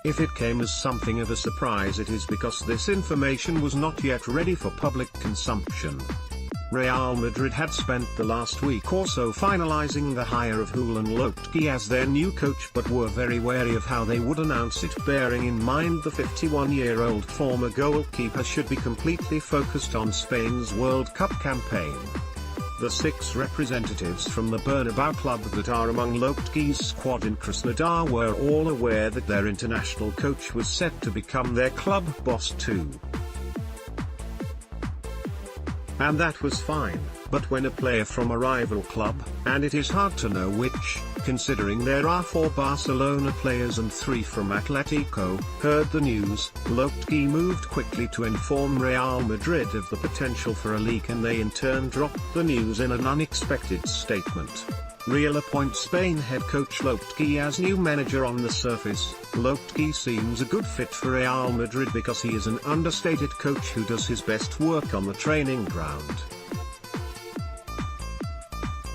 If it came as something of a surprise, it is because this information was not yet ready for public consumption. Real Madrid had spent the last week or so finalizing the hire of Julen Lopetegui as their new coach, but were very wary of how they would announce it, bearing in mind the 51-year-old former goalkeeper should be completely focused on Spain's World Cup campaign. The 6 representatives from the Bernabeu club that are among Lopetegui's squad in Krasnodar were all aware that their international coach was set to become their club boss too. And that was fine, but when a player from a rival club, and it is hard to know which, considering there are 4 Barcelona players and 3 from Atletico, heard the news, Lopetegui moved quickly to inform Real Madrid of the potential for a leak, and they in turn dropped the news in an unexpected statement. Real appoints Spain head coach Lopetegui as new manager. On the surface, Lopetegui seems a good fit for Real Madrid because he is an understated coach who does his best work on the training ground.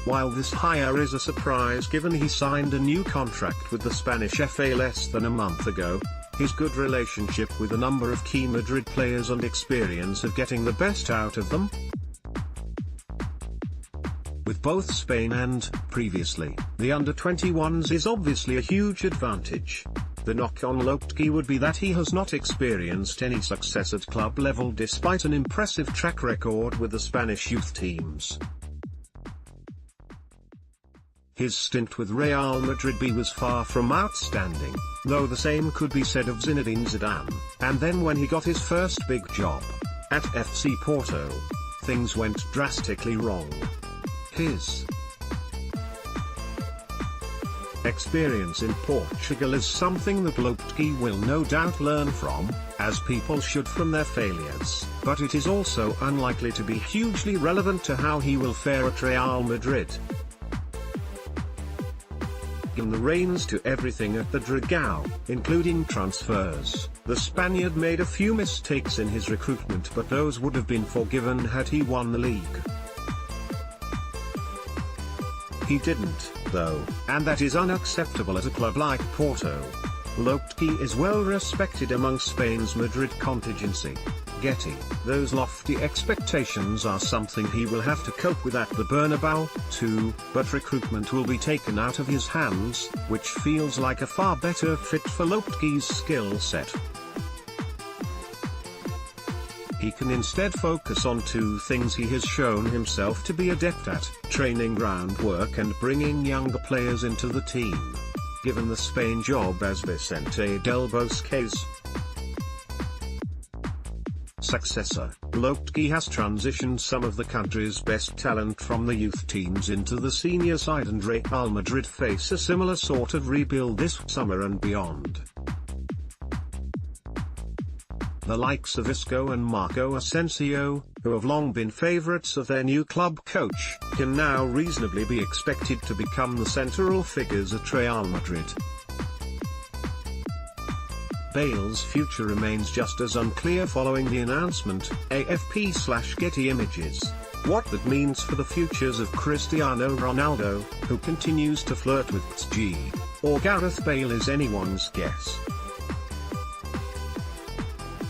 While this hire is a surprise given he signed a new contract with the Spanish FA less than a month ago, his good relationship with a number of key Madrid players and experience of getting the best out of them, with both Spain and, previously, the under-21s, is obviously a huge advantage. The knock on Lopetegui would be that he has not experienced any success at club level despite an impressive track record with the Spanish youth teams. His stint with Real Madrid B was far from outstanding, though the same could be said of Zinedine Zidane, and then when he got his first big job, at FC Porto, things went drastically wrong. His experience in Portugal is something that Lopetegui will no doubt learn from, as people should from their failures, but it is also unlikely to be hugely relevant to how he will fare at Real Madrid. In the reins to everything at the Dragao, including transfers, the Spaniard made a few mistakes in his recruitment, but those would have been forgiven had he won the league. He didn't, though, and that is unacceptable at a club like Porto. Lopetegui is well respected among Spain's Madrid contingency. Getty, those lofty expectations are something he will have to cope with at the Bernabeu, too, but recruitment will be taken out of his hands, which feels like a far better fit for Lopetegui's skill set. He can instead focus on 2 things he has shown himself to be adept at: training ground work and bringing younger players into the team. Given the Spain job as Vicente del Bosque's successor, Lopetegui has transitioned some of the country's best talent from the youth teams into the senior side, and Real Madrid face a similar sort of rebuild this summer and beyond. The likes of Isco and Marco Asensio, who have long been favourites of their new club coach, can now reasonably be expected to become the central figures at Real Madrid. Bale's future remains just as unclear following the announcement, AFP/Getty Images. What that means for the futures of Cristiano Ronaldo, who continues to flirt with PSG, or Gareth Bale is anyone's guess.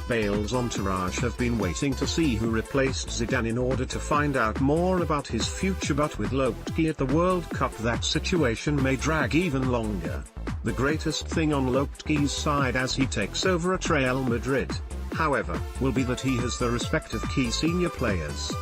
Bale's entourage have been waiting to see who replaced Zidane in order to find out more about his future, but with Lopetegui at the World Cup that situation may drag even longer. The greatest thing on Lopetegui's side as he takes over at Real Madrid, however, will be that he has the respect of key senior players.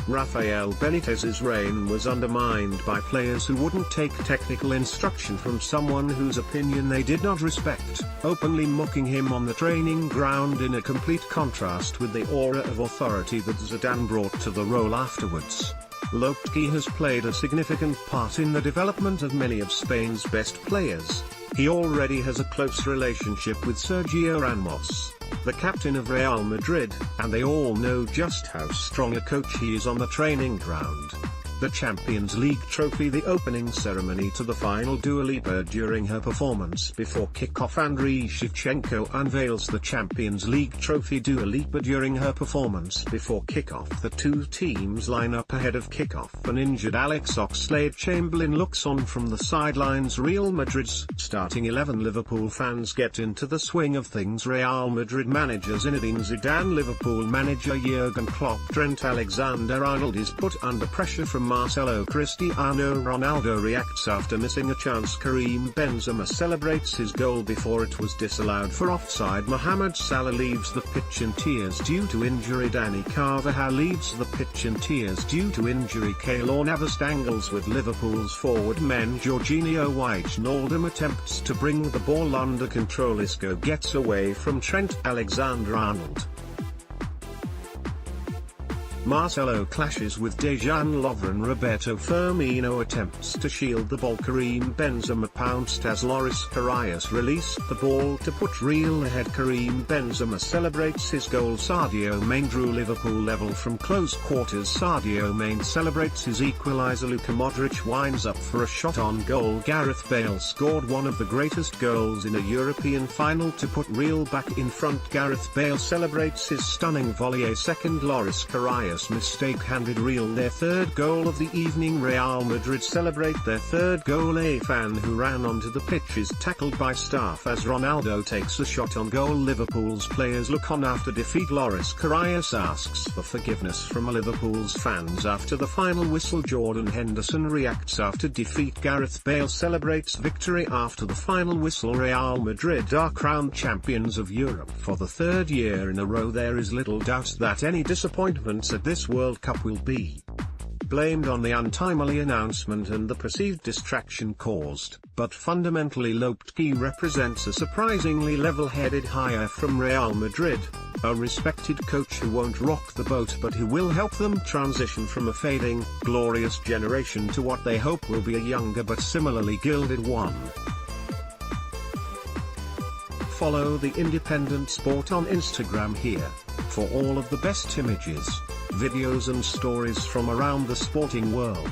Rafael Benitez's reign was undermined by players who wouldn't take technical instruction from someone whose opinion they did not respect, openly mocking him on the training ground, in a complete contrast with the aura of authority that Zidane brought to the role afterwards. Lopetegui has played a significant part in the development of many of Spain's best players. He already has a close relationship with Sergio Ramos, the captain of Real Madrid, and they all know just how strong a coach he is on the training ground. The Champions League trophy. The opening ceremony to the final. Dua Lipa during her performance before kickoff. Andriy Shevchenko unveils the Champions League trophy. Dua Lipa during her performance before kickoff. The two teams line up ahead of kickoff. An injured Alex Oxlade-Chamberlain looks on from the sidelines. Real Madrid's starting 11. Liverpool fans get into the swing of things. Real Madrid manager Zinedine Zidane. Liverpool manager Jurgen Klopp. Trent Alexander-Arnold is put under pressure from Marcelo. Cristiano Ronaldo reacts after missing a chance. Karim Benzema celebrates his goal before it was disallowed for offside. Mohamed Salah leaves the pitch in tears due to injury. Dani Carvajal leaves the pitch in tears due to injury. Keylor Navas dangles with Liverpool's forward men. Jorginho Wijnaldum attempts to bring the ball under control. Isco gets away from Trent Alexander-Arnold. Marcelo clashes with Dejan Lovren. Roberto Firmino attempts to shield the ball. Karim Benzema pounced as Loris Karius released the ball to put Real ahead. Karim Benzema celebrates his goal. Sadio Mane drew Liverpool level from close quarters. Sadio Mane celebrates his equaliser. Luka Modric winds up for a shot on goal. Gareth Bale scored one of the greatest goals in a European final to put Real back in front. Gareth Bale celebrates his stunning volley. A second Loris Karius mistake handed Real their third goal of the evening. Real Madrid celebrate their third goal. A fan who ran onto the pitch is tackled by staff as Ronaldo takes a shot on goal. Liverpool's players look on after defeat. Loris Karius asks for forgiveness from Liverpool's fans after the final whistle. Jordan Henderson reacts after defeat. Gareth Bale celebrates victory after the final whistle. Real Madrid are crowned champions of Europe for the third year in a row. There is little doubt that any disappointments at this World Cup will be blamed on the untimely announcement and the perceived distraction caused, but fundamentally Lopetegui represents a surprisingly level-headed hire from Real Madrid, a respected coach who won't rock the boat but who will help them transition from a fading, glorious generation to what they hope will be a younger but similarly gilded one. Follow the Independent Sport on Instagram here, for all of the best images, videos and stories from around the sporting world.